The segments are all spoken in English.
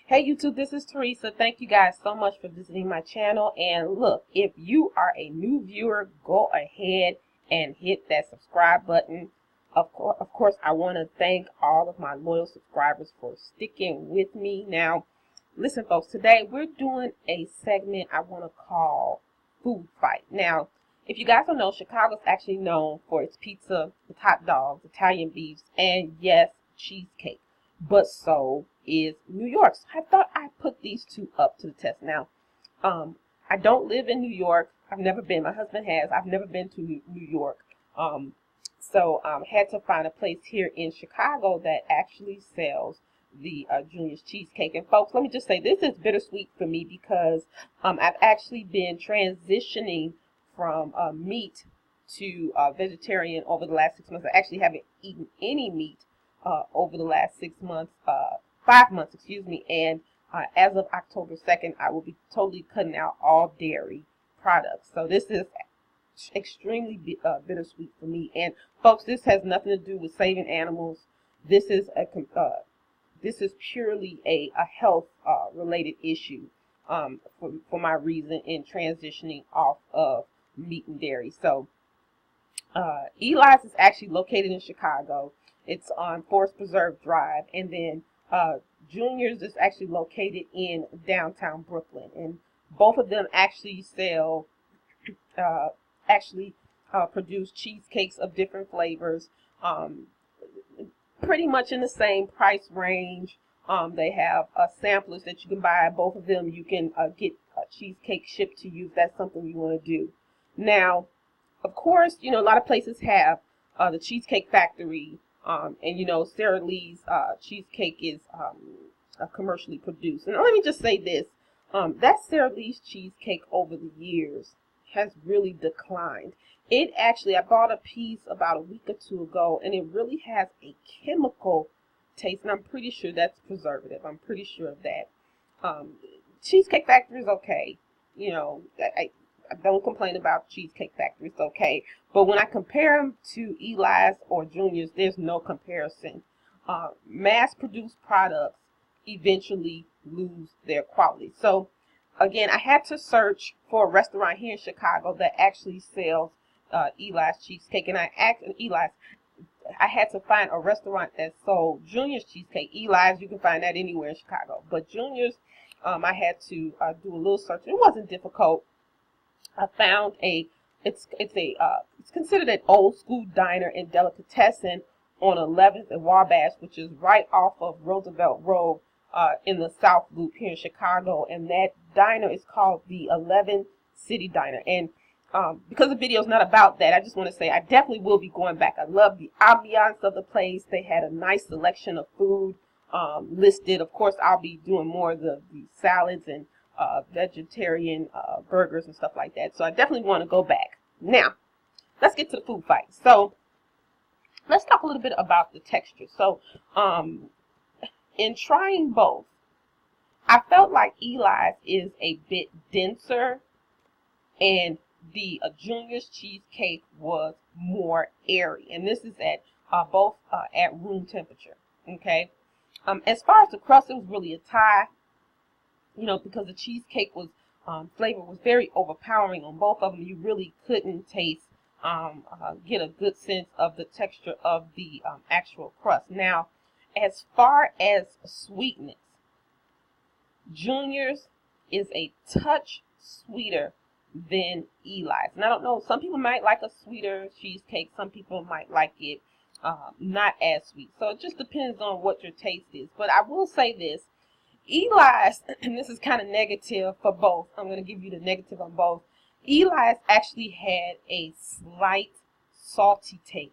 Hey YouTube, this is Teresa. Thank you guys so much for visiting my channel. And look, if you are a new viewer, go ahead and hit that subscribe button. Of course, I want to thank all of my loyal subscribers for sticking with me. Now, listen folks, today we're doing a segment I want to call Food Fight. Now, if you guys don't know, Chicago's actually known for its pizza, its hot dogs, Italian beefs, and yes, cheesecake. But so is New York. So I thought I'd put these two up to the test. Now, I don't live in New York. I've never been. My husband has. I've never been to New York. So had to find a place here in Chicago that actually sells the Junior's cheesecake. And folks, let me just say this is bittersweet for me because I've actually been transitioning from meat to vegetarian over the last 6 months. I actually haven't eaten any meat over the last 6 months, 5 months, excuse me, and as of October 2nd, I will be totally cutting out all dairy products. So this is extremely bittersweet for me. And folks, this has nothing to do with saving animals. This is purely a health related issue for my reason in transitioning off of meat and dairy. So Eli's is actually located in Chicago. It's on Forest Preserve Drive, and then Junior's is actually located in downtown Brooklyn. And both of them actually sell, produce cheesecakes of different flavors, pretty much in the same price range. They have samplers that you can buy. Both of them you can get a cheesecake shipped to you if that's something you want to do. Now, of course, you know, a lot of places have the Cheesecake Factory. And you know, Sara Lee's cheesecake is commercially produced. And let me just say this, that Sara Lee's cheesecake over the years has really declined. It actually, I bought a piece about a week or two ago, and it really has a chemical taste, and I'm pretty sure that's preservative. I'm pretty sure of that. Cheesecake Factory is okay. You know, I don't complain about Cheesecake Factory. It's okay. But when I compare them to Eli's or Junior's, there's no comparison. Mass-produced products eventually lose their quality. So, again, I had to search for a restaurant here in Chicago that actually sells Eli's cheesecake. And I asked Eli's, I had to find a restaurant that sold Junior's cheesecake. Eli's, you can find that anywhere in Chicago. But Junior's, I had to do a little search. It wasn't difficult. I found it's considered an old school diner and delicatessen on 11th and Wabash, which is right off of Roosevelt Road in the South Loop here in Chicago. And that diner is called the 11 City Diner. And because the video is not about that, I just want to say I definitely will be going back. I love the ambiance of the place. They had a nice selection of food listed. Of course, I'll be doing more of the salads and vegetarian burgers and stuff like that. So I definitely want to go back. Now, let's get to the food fight. So let's talk a little bit about the texture. So in trying both, I felt like Eli's is a bit denser and the Junior's cheesecake was more airy. And this is at both at room temperature. Okay. As far as the crust, it was really a tie. You know, because the cheesecake was flavor was very overpowering on both of them. You really couldn't taste, get a good sense of the texture of the actual crust. Now, as far as sweetness, Junior's is a touch sweeter than Eli's. And I don't know, some people might like a sweeter cheesecake. Some people might like it not as sweet. So it just depends on what your taste is. But I will say this. Eli's, and this is kind of negative for both. I'm going to give you the negative on both. Eli's actually had a slight salty taste.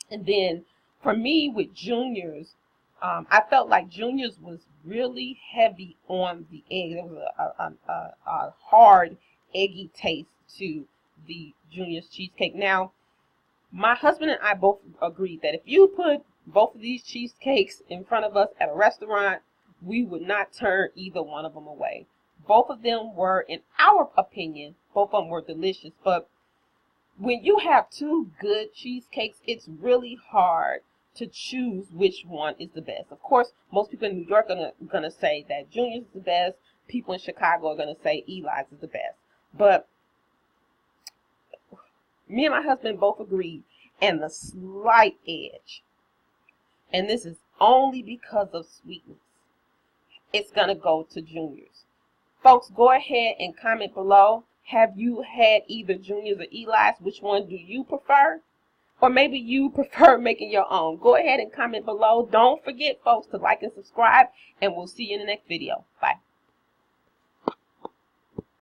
And then for me with Junior's, I felt like Junior's was really heavy on the egg. There was a hard, eggy taste to the Junior's cheesecake. Now, my husband and I both agreed that if you put both of these cheesecakes in front of us at a restaurant, we would not turn either one of them away. Both of them were, in our opinion, both of them were delicious. But when you have two good cheesecakes, it's really hard to choose which one is the best. Of course, most people in New York are gonna say that Junior's is the best. People in Chicago are gonna say Eli's is the best. But me and my husband both agreed, and the slight edge, and this is only because of sweetness, it's gonna go to Junior's. Folks, go ahead and comment below. Have you had either Junior's or Eli's? Which one do you prefer? Or maybe you prefer making your own. Go ahead and comment below. Don't forget, folks, to like and subscribe, and we'll see you in the next video. Bye.